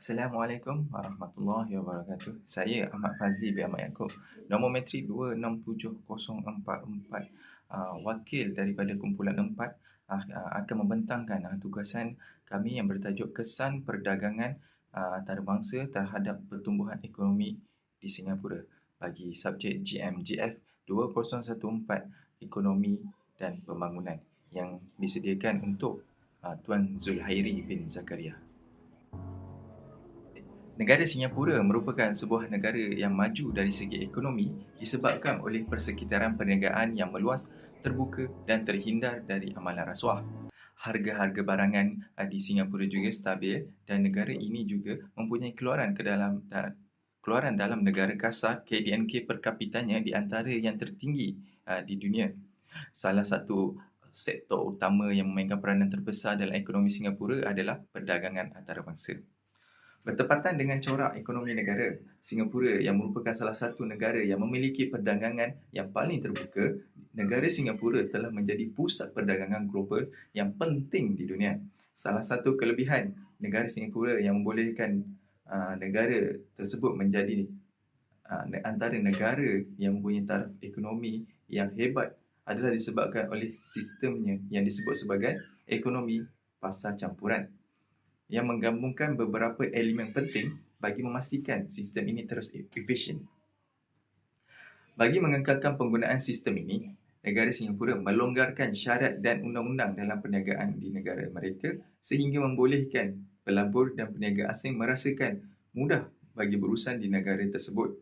Assalamualaikum warahmatullahi wabarakatuh. Saya Ahmad Fazli bin Ahmad Yaakob. Nombor metrik 267044. Wakil daripada kumpulan 4 akan membentangkan tugasan kami yang bertajuk Kesan Perdagangan Antarabangsa terhadap Pertumbuhan Ekonomi di Singapura bagi subjek GMGF 2014 Ekonomi dan Pembangunan yang disediakan untuk Tuan Zulhairi bin Zakaria. Negara Singapura merupakan sebuah negara yang maju dari segi ekonomi disebabkan oleh persekitaran perniagaan yang meluas, terbuka dan terhindar dari amalan rasuah. Harga-harga barangan di Singapura juga stabil dan negara ini juga mempunyai keluaran dalam negara kasar KDNK per kapitanya di antara yang tertinggi di dunia. Salah satu sektor utama yang memainkan peranan terbesar dalam ekonomi Singapura adalah perdagangan antarabangsa. Bertepatan dengan corak ekonomi negara, Singapura yang merupakan salah satu negara yang memiliki perdagangan yang paling terbuka, negara Singapura telah menjadi pusat perdagangan global yang penting di dunia. Salah satu kelebihan negara Singapura yang membolehkan negara tersebut menjadi antara negara yang mempunyai taraf ekonomi yang hebat adalah disebabkan oleh sistemnya yang disebut sebagai ekonomi pasar campuran, yang menggabungkan beberapa elemen penting bagi memastikan sistem ini terus efisien. Bagi mengekalkan penggunaan sistem ini, negara Singapura melonggarkan syarat dan undang-undang dalam perniagaan di negara mereka sehingga membolehkan pelabur dan peniaga asing merasakan mudah bagi berurusan di negara tersebut.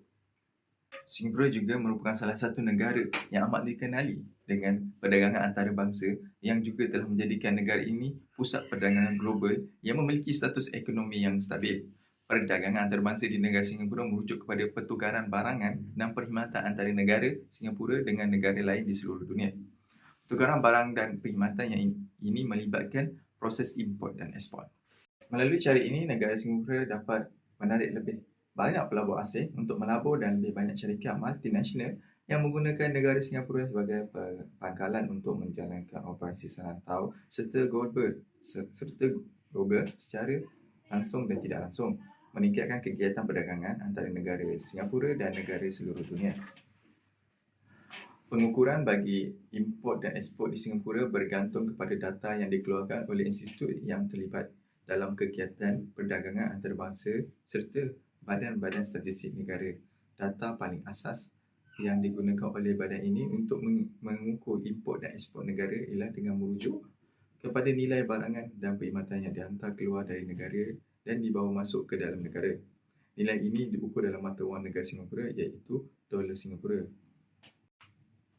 Singapura juga merupakan salah satu negara yang amat dikenali dengan perdagangan antarabangsa yang juga telah menjadikan negara ini pusat perdagangan global yang memiliki status ekonomi yang stabil. Perdagangan antarabangsa di negara Singapura merujuk kepada pertukaran barangan dan perkhidmatan antara negara Singapura dengan negara lain di seluruh dunia. Pertukaran barang dan perkhidmatan yang ini melibatkan proses import dan ekspor. Melalui cara ini, negara Singapura dapat menarik lebih banyak pelabur asing untuk melabur dan lebih banyak syarikat multinasional yang menggunakan negara Singapura sebagai pangkalan untuk menjalankan operasi serantau serta global secara langsung dan tidak langsung, meningkatkan kegiatan perdagangan antara negara Singapura dan negara seluruh dunia. Pengukuran bagi import dan ekspor di Singapura bergantung kepada data yang dikeluarkan oleh institut yang terlibat dalam kegiatan perdagangan antarabangsa serta badan-badan statistik negara. Data paling asas yang digunakan oleh badan ini untuk mengukur import dan ekspor negara ialah dengan merujuk kepada nilai barangan dan perkhidmatan yang dihantar keluar dari negara dan dibawa masuk ke dalam negara. Nilai ini diukur dalam mata wang negara Singapura iaitu dolar Singapura.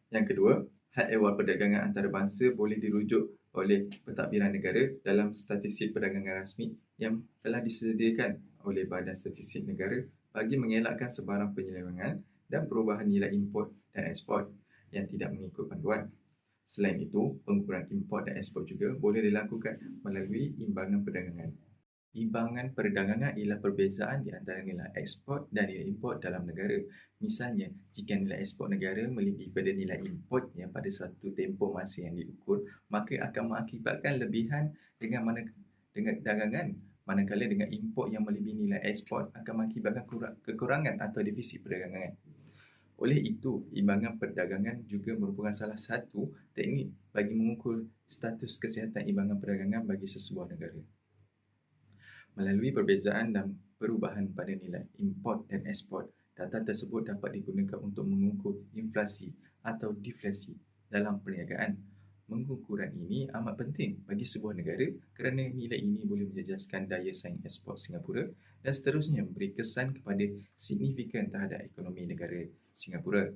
Yang kedua, had ehwal perdagangan antarabangsa boleh dirujuk oleh pentadbiran negara dalam statistik perdagangan rasmi yang telah disediakan oleh Badan Statistik Negara bagi mengelakkan sebarang penyelewengan dan perubahan nilai import dan ekspor yang tidak mengikut panduan. Selain itu, pengukuran import dan ekspor juga boleh dilakukan melalui imbangan perdagangan. Imbangan perdagangan ialah perbezaan di antara nilai ekspor dan nilai import dalam negara. Misalnya, jika nilai ekspor negara melebihi pada nilai import yang pada satu tempoh masa yang diukur, maka akan mengakibatkan lebihan dengan dagangan, manakala dengan import yang melebihi nilai ekspor akan mengakibatkan kekurangan atau defisit perdagangan. Oleh itu, imbangan perdagangan juga merupakan salah satu teknik bagi mengukur status kesihatan imbangan perdagangan bagi sesebuah negara. Melalui perbezaan dan perubahan pada nilai import dan ekspor, data tersebut dapat digunakan untuk mengukur inflasi atau deflasi dalam perniagaan. Pengukuran ini amat penting bagi sebuah negara kerana nilai ini boleh menjejaskan daya saing ekspor Singapura dan seterusnya memberi kesan kepada signifikan terhadap ekonomi negara Singapura.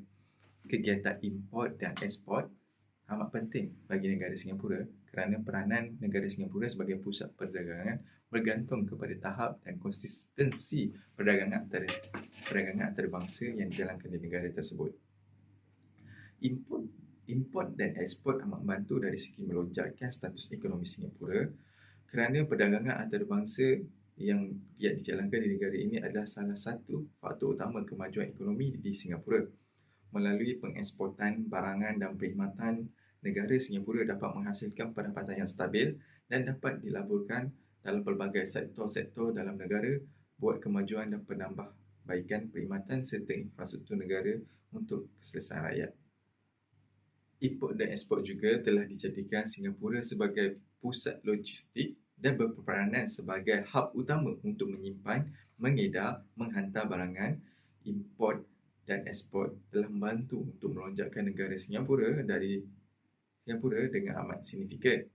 Kegiatan import dan ekspor amat penting bagi negara Singapura kerana peranan negara Singapura sebagai pusat perdagangan bergantung kepada tahap dan konsistensi perdagangan antarabangsa yang dijalankan di negara tersebut. Import dan ekspor amat membantu dari segi melonjakkan status ekonomi Singapura kerana perdagangan antarabangsa yang giat dijalankan di negara ini adalah salah satu faktor utama kemajuan ekonomi di Singapura. Melalui pengeksportan barangan dan perkhidmatan, negara Singapura dapat menghasilkan pendapatan yang stabil dan dapat dilaburkan dalam pelbagai sektor-sektor dalam negara buat kemajuan dan penambahbaikan perkhidmatan serta infrastruktur negara untuk keselesaan rakyat. Import dan ekspor juga telah dijadikan Singapura sebagai pusat logistik dan berperanan sebagai hub utama untuk menyimpan, mengedar, menghantar barangan. Import dan ekspor telah membantu untuk melonjakkan negara Singapura dengan amat signifikan.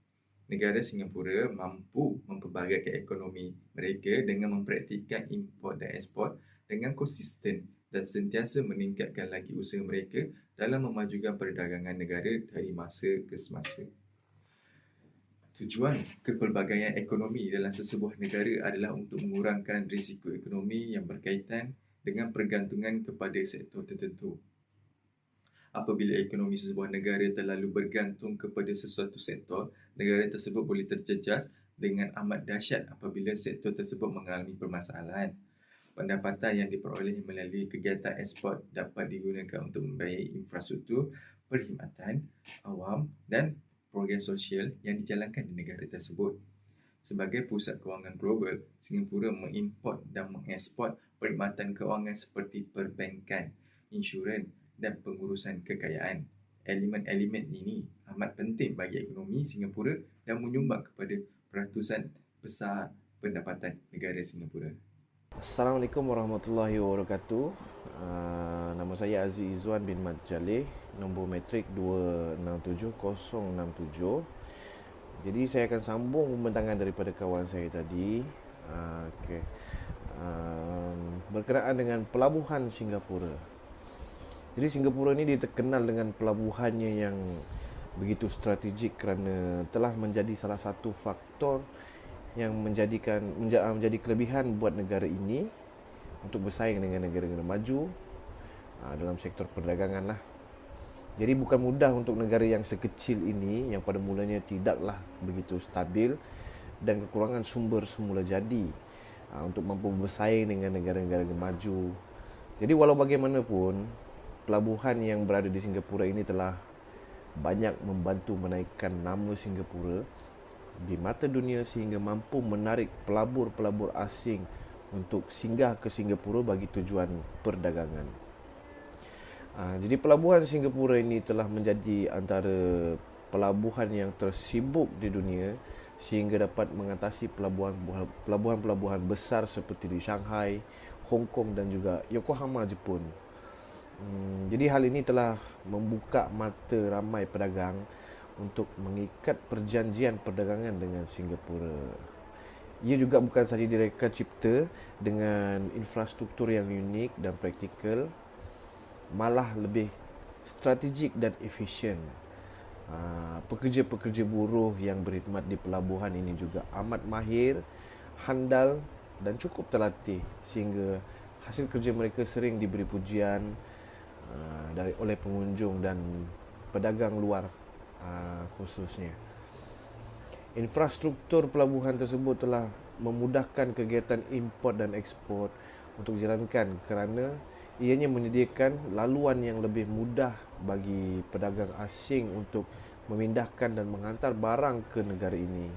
Negara Singapura mampu memperbagaikan ekonomi mereka dengan mempraktikkan import dan ekspor dengan konsisten dan sentiasa meningkatkan lagi usaha mereka dalam memajukan perdagangan negara dari masa ke semasa. Tujuan kepelbagaian ekonomi dalam sesebuah negara adalah untuk mengurangkan risiko ekonomi yang berkaitan dengan pergantungan kepada sektor tertentu. Apabila ekonomi sesebuah negara terlalu bergantung kepada sesuatu sektor, negara tersebut boleh terjejas dengan amat dahsyat apabila sektor tersebut mengalami permasalahan. Pendapatan yang diperoleh melalui kegiatan ekspor dapat digunakan untuk membiayai infrastruktur, perkhidmatan awam dan program sosial yang dijalankan di negara tersebut. Sebagai pusat kewangan global, Singapura mengimport dan mengekspor perkhidmatan kewangan seperti perbankan, insurans dan pengurusan kekayaan. Elemen-elemen ini amat penting bagi ekonomi Singapura dan menyumbang kepada peratusan besar pendapatan negara Singapura. Assalamualaikum warahmatullahi wabarakatuh. Nama saya Aziz Izzuan bin Mat Jaleh, nombor matrik 267067. Jadi saya akan sambung pembentangan daripada kawan saya tadi. Berkenaan dengan pelabuhan Singapura. Jadi Singapura ini terkenal dengan pelabuhannya yang begitu strategik kerana telah menjadi salah satu faktor yang menjadi kelebihan buat negara ini untuk bersaing dengan negara-negara maju dalam sektor perdagangan lah. Jadi bukan mudah untuk negara yang sekecil ini yang pada mulanya tidaklah begitu stabil dan kekurangan sumber semula jadi untuk mampu bersaing dengan negara-negara maju. Jadi walau bagaimanapun, pelabuhan yang berada di Singapura ini telah banyak membantu menaikkan nama Singapura di mata dunia sehingga mampu menarik pelabur-pelabur asing untuk singgah ke Singapura bagi tujuan perdagangan. Jadi pelabuhan Singapura ini telah menjadi antara pelabuhan yang tersibuk di dunia sehingga dapat mengatasi pelabuhan-pelabuhan besar seperti di Shanghai, Hong Kong dan juga Yokohama, Jepun. Jadi hal ini telah membuka mata ramai pedagang untuk mengikat perjanjian perdagangan dengan Singapura. Ia juga bukan sahaja direka cipta dengan infrastruktur yang unik dan praktikal, malah lebih strategik dan efisien. Pekerja-pekerja buruh yang berkhidmat di pelabuhan ini juga amat mahir, handal dan cukup terlatih sehingga hasil kerja mereka sering diberi pujian oleh pengunjung dan pedagang luar khususnya. Infrastruktur pelabuhan tersebut telah memudahkan kegiatan import dan ekspor untuk dijalankan kerana ianya menyediakan laluan yang lebih mudah bagi pedagang asing untuk memindahkan dan menghantar barang ke negara ini.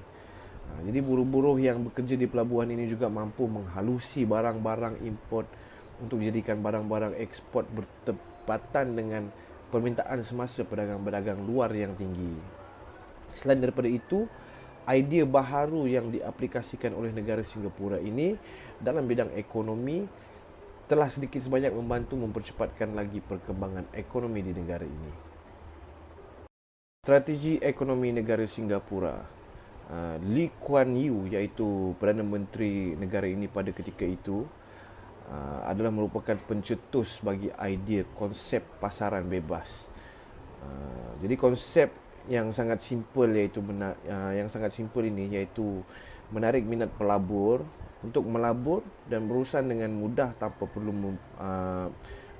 Jadi buruh-buruh yang bekerja di pelabuhan ini juga mampu menghalusi barang-barang import untuk dijadikan barang-barang ekspor bertepatan dengan permintaan semasa pedagang-pedagang luar yang tinggi. Selain daripada itu, idea baharu yang diaplikasikan oleh negara Singapura ini dalam bidang ekonomi telah sedikit sebanyak membantu mempercepatkan lagi perkembangan ekonomi di negara ini. Strategi ekonomi negara Singapura, Lee Kuan Yew iaitu Perdana Menteri negara ini pada ketika itu adalah merupakan pencetus bagi idea konsep pasaran bebas. Jadi konsep yang sangat simple ini iaitu menarik minat pelabur untuk melabur dan berurusan dengan mudah tanpa perlu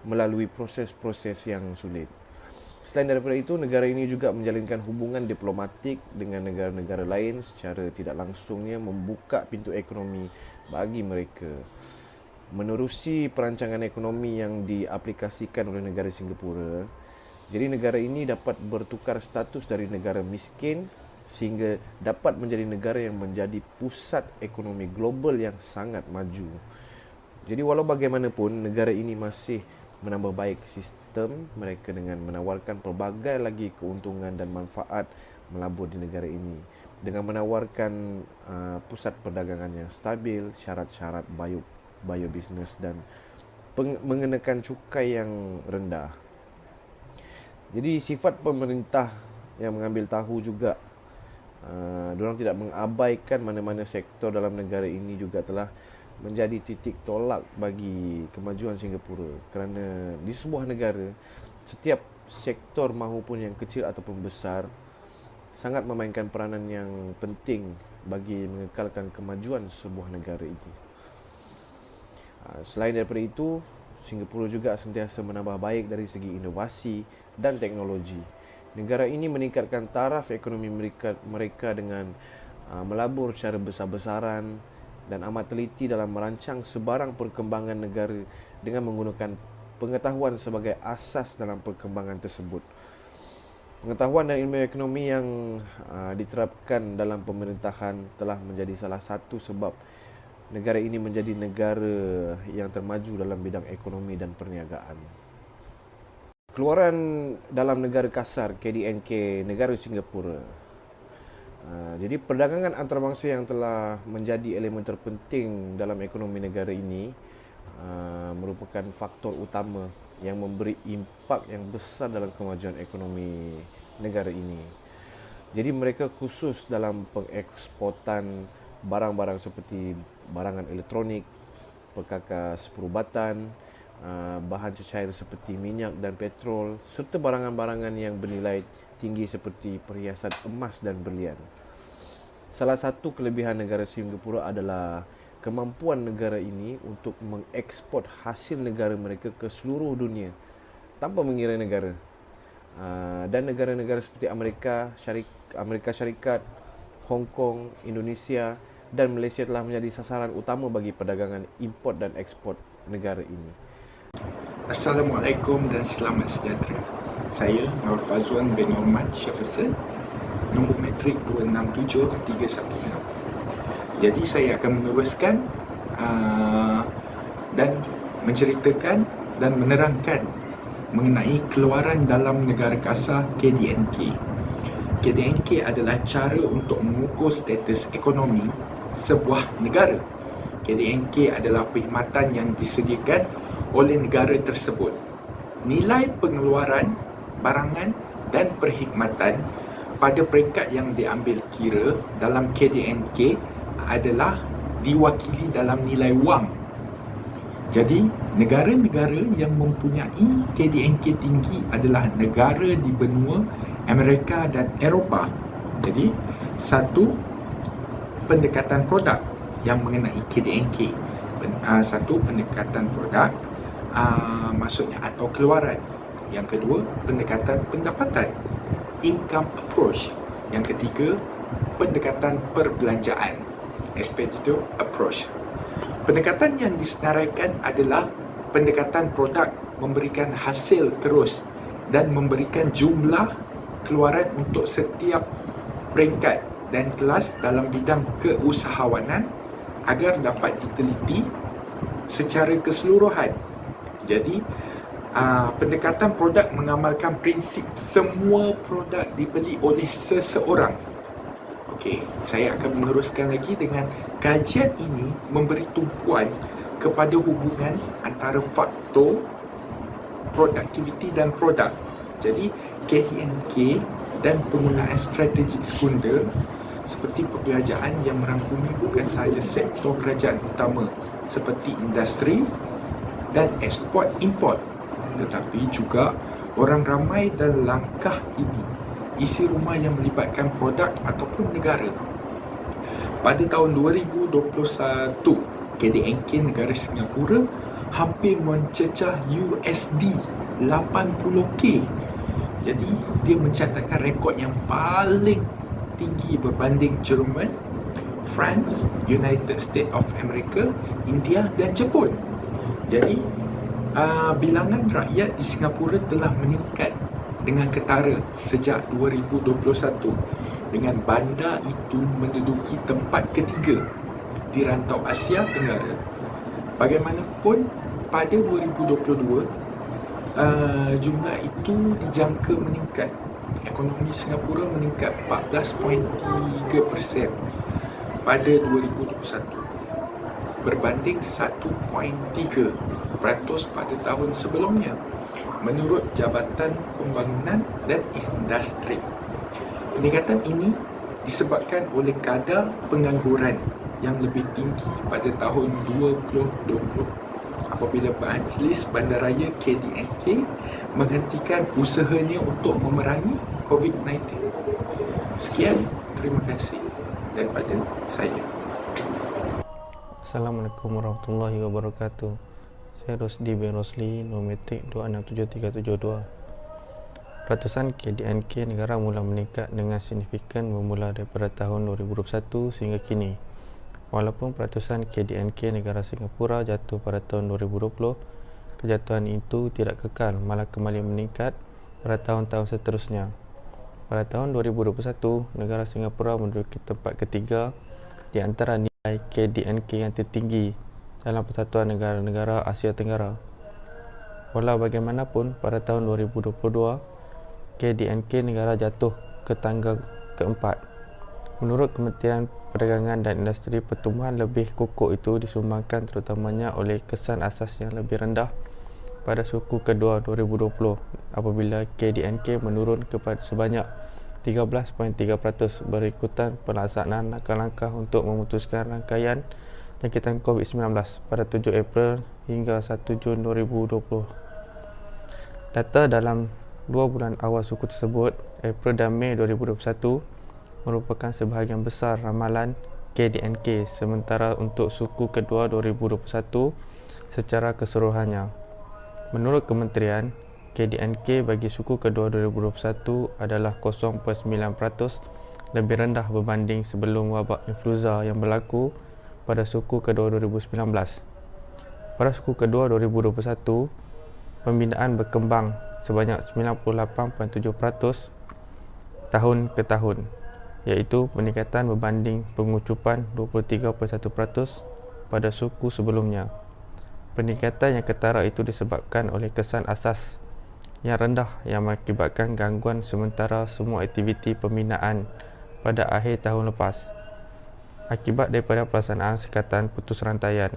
melalui proses-proses yang sulit. Selain daripada itu, negara ini juga menjalinkan hubungan diplomatik dengan negara-negara lain secara tidak langsungnya membuka pintu ekonomi bagi mereka. Menerusi perancangan ekonomi yang diaplikasikan oleh negara Singapura, jadi negara ini dapat bertukar status dari negara miskin sehingga dapat menjadi negara yang menjadi pusat ekonomi global yang sangat maju. Jadi walau bagaimanapun, negara ini masih menambah baik sistem mereka dengan menawarkan pelbagai lagi keuntungan dan manfaat melabur di negara ini. Dengan menawarkan pusat perdagangan yang stabil, syarat-syarat biobisnes dan mengenakan cukai yang rendah. Jadi sifat pemerintah yang mengambil tahu juga, diorang tidak mengabaikan mana-mana sektor dalam negara ini juga telah menjadi titik tolak bagi kemajuan Singapura, kerana di sebuah negara setiap sektor mahupun yang kecil ataupun besar sangat memainkan peranan yang penting bagi mengekalkan kemajuan sebuah negara itu. Selain daripada itu, Singapura juga sentiasa menambah baik dari segi inovasi dan teknologi. Negara ini meningkatkan taraf ekonomi mereka dengan melabur secara besar-besaran dan amat teliti dalam merancang sebarang perkembangan negara dengan menggunakan pengetahuan sebagai asas dalam perkembangan tersebut. Pengetahuan dan ilmu ekonomi yang diterapkan dalam pemerintahan telah menjadi salah satu sebab negara ini menjadi negara yang termaju dalam bidang ekonomi dan perniagaan. Keluaran dalam negara kasar KDNK negara Singapura. Jadi perdagangan antarabangsa yang telah menjadi elemen terpenting dalam ekonomi negara ini merupakan faktor utama yang memberi impak yang besar dalam kemajuan ekonomi negara ini. Jadi mereka khusus dalam pengeksportan barang-barang seperti barangan elektronik, perkakas perubatan, bahan cecair seperti minyak dan petrol, serta barangan-barangan yang bernilai tinggi seperti perhiasan emas dan berlian. Salah satu kelebihan negara Singapura adalah kemampuan negara ini untuk mengekspor hasil negara mereka ke seluruh dunia tanpa mengira negara. Dan negara-negara seperti Amerika Syarikat, Hong Kong, Indonesia dan Malaysia telah menjadi sasaran utama bagi perdagangan import dan ekspor negara ini. Assalamualaikum dan selamat sejahtera. Saya Nur Fazwan bin Norman Syafiqson, nombor matrik 267316. Jadi saya akan meneruskan dan menceritakan dan menerangkan mengenai keluaran dalam negara kasar KDNK. KDNK adalah cara untuk mengukur status ekonomi sebuah negara. KDNK adalah perkhidmatan yang disediakan oleh negara tersebut. Nilai pengeluaran barangan dan perkhidmatan pada peringkat yang diambil kira dalam KDNK adalah diwakili dalam nilai wang. Jadi, negara-negara yang mempunyai KDNK tinggi adalah negara di benua Amerika dan Eropah. Jadi, satu pendekatan produk yang mengenai KDNK. Satu pendekatan produk maksudnya atau keluaran. Yang kedua, pendekatan pendapatan, income approach. Yang ketiga, pendekatan perbelanjaan, expenditure approach. Pendekatan yang disenaraikan adalah pendekatan produk memberikan hasil terus dan memberikan jumlah keluaran untuk setiap peringkat dan kelas dalam bidang keusahawanan agar dapat diteliti secara keseluruhan. Jadi, pendekatan produk mengamalkan prinsip semua produk dibeli oleh seseorang. Okey, saya akan meneruskan lagi dengan kajian ini memberi tumpuan kepada hubungan antara faktor produktiviti dan produk. Jadi, KDNK dan penggunaan strategik sekunder seperti perbelanjaan yang merangkumi bukan sahaja sektor kerajaan utama seperti industri dan ekspor import, tetapi juga orang ramai dan langkah ini isi rumah yang melibatkan produk ataupun negara. Pada tahun 2021, KDNK negara Singapura hampir mencecah USD 80k. Jadi dia mencatatkan rekod yang paling tinggi berbanding Jerman, France, United States of America, India dan Jepun. Jadi bilangan rakyat di Singapura telah meningkat dengan ketara sejak 2021 dengan bandar itu menduduki tempat ketiga di rantau Asia Tenggara. Bagaimanapun, pada 2022, jumlah itu dijangka meningkat. Ekonomi Singapura meningkat 14.3% pada 2021 berbanding 1.3% pada tahun sebelumnya, menurut Jabatan Pembangunan dan Industri. Peningkatan ini disebabkan oleh kadar pengangguran yang lebih tinggi pada tahun 2020 apabila Majlis Bandaraya KDNK menghentikan usahanya untuk memerangi COVID-19. Sekian, terima kasih daripada saya. Assalamualaikum warahmatullahi wabarakatuh. Saya Rosdi bin Rosli, Nometrik 267372. Ratusan KDNK negara mula meningkat dengan signifikan bermula daripada tahun 2021 sehingga kini. Walaupun peratusan KDNK negara Singapura jatuh pada tahun 2020, kejatuhan itu tidak kekal, malah kembali meningkat pada tahun-tahun seterusnya. Pada tahun 2021, negara Singapura menduduki tempat ketiga di antara nilai KDNK yang tertinggi dalam Persatuan Negara-Negara Asia Tenggara. Walau bagaimanapun, pada tahun 2022, KDNK negara jatuh ke tangga keempat. Menurut Kementerian Perdagangan dan Industri, pertumbuhan lebih kukuh itu disumbangkan terutamanya oleh kesan asas yang lebih rendah pada suku kedua 2020 apabila KDNK menurun kepada sebanyak 13.3% berikutan pelaksanaan langkah-langkah untuk memutuskan rangkaian jangkitan COVID-19 pada 7 April hingga 1 Jun 2020. Data dalam 2 bulan awal suku tersebut, April dan Mei 2021, merupakan sebahagian besar ramalan KDNK, sementara untuk suku kedua 2021 secara keseluruhannya. Menurut kementerian, KDNK bagi suku kedua 2021 adalah 0.9% lebih rendah berbanding sebelum wabak influenza yang berlaku pada suku kedua 2019. Pada suku kedua 2021, pembinaan berkembang sebanyak 98.7% tahun ke tahun, iaitu peningkatan berbanding pengucupan 23.1% pada suku sebelumnya. Peningkatan yang ketara itu disebabkan oleh kesan asas yang rendah yang mengakibatkan gangguan sementara semua aktiviti pembinaan pada akhir tahun lepas akibat daripada pelaksanaan sekatan putus rantaian.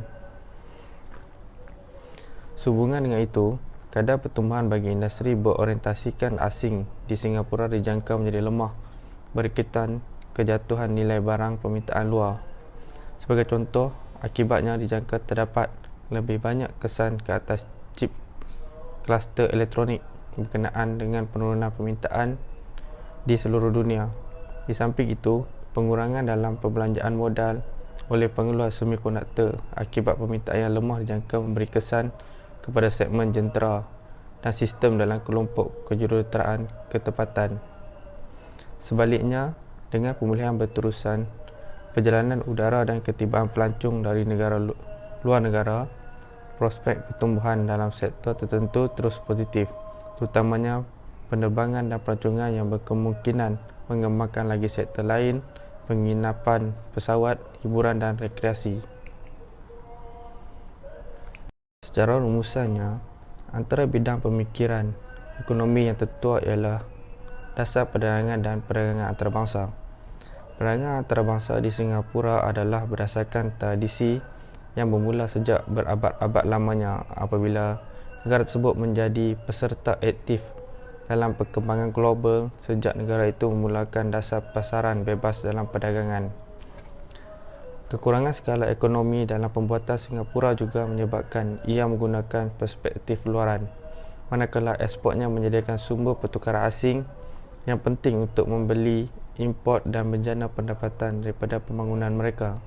Sehubungan dengan itu, kadar pertumbuhan bagi industri berorientasikan asing di Singapura dijangka menjadi lemah berkaitan kejatuhan nilai barang permintaan luar. Sebagai contoh, akibatnya dijangka terdapat lebih banyak kesan ke atas chip kluster elektronik berkenaan dengan penurunan permintaan di seluruh dunia. Di samping itu, pengurangan dalam perbelanjaan modal oleh pengeluar semikonduktor akibat permintaan yang lemah dijangka memberi kesan kepada segmen jentera dan sistem dalam kelompok kejuruteraan ketepatan. Sebaliknya, dengan pemulihan berterusan perjalanan udara dan ketibaan pelancong dari negara luar negara, prospek pertumbuhan dalam sektor tertentu terus positif, terutamanya penerbangan dan pelancongan yang berkemungkinan mengembangkan lagi sektor lain, penginapan, pesawat, hiburan dan rekreasi. Secara rumusannya, antara bidang pemikiran ekonomi yang tertua ialah dasar perdagangan dan perdagangan antarabangsa. Perdagangan antarabangsa di Singapura adalah berdasarkan tradisi yang bermula sejak berabad-abad lamanya apabila negara tersebut menjadi peserta aktif dalam perkembangan global sejak negara itu memulakan dasar pasaran bebas dalam perdagangan. Kekurangan skala ekonomi dalam pembuatan Singapura juga menyebabkan ia menggunakan perspektif luaran, manakala ekspornya menyediakan sumber pertukaran asing yang penting untuk membeli, import dan menjana pendapatan daripada pembangunan mereka.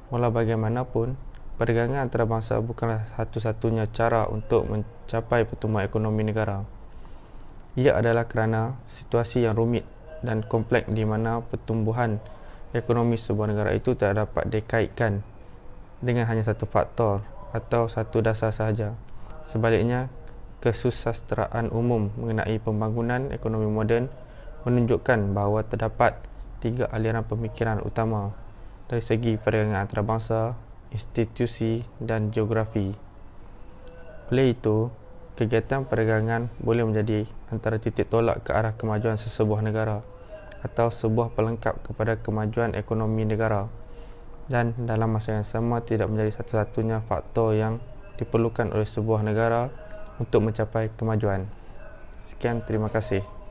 Walau bagaimanapun, perdagangan antarabangsa bukanlah satu-satunya cara untuk mencapai pertumbuhan ekonomi negara. Ia adalah kerana situasi yang rumit dan kompleks di mana pertumbuhan ekonomi sebuah negara itu tak dapat dikaitkan dengan hanya satu faktor atau satu dasar sahaja. Sebaliknya, kesusasteraan umum mengenai pembangunan ekonomi moden menunjukkan bahawa terdapat 3 aliran pemikiran utama dari segi perdagangan antarabangsa, institusi dan geografi. Oleh itu, kegiatan perdagangan boleh menjadi antara titik tolak ke arah kemajuan sesebuah negara atau sebuah pelengkap kepada kemajuan ekonomi negara, dan dalam masa yang sama tidak menjadi satu-satunya faktor yang diperlukan oleh sebuah negara untuk mencapai kemajuan. Sekian, terima kasih.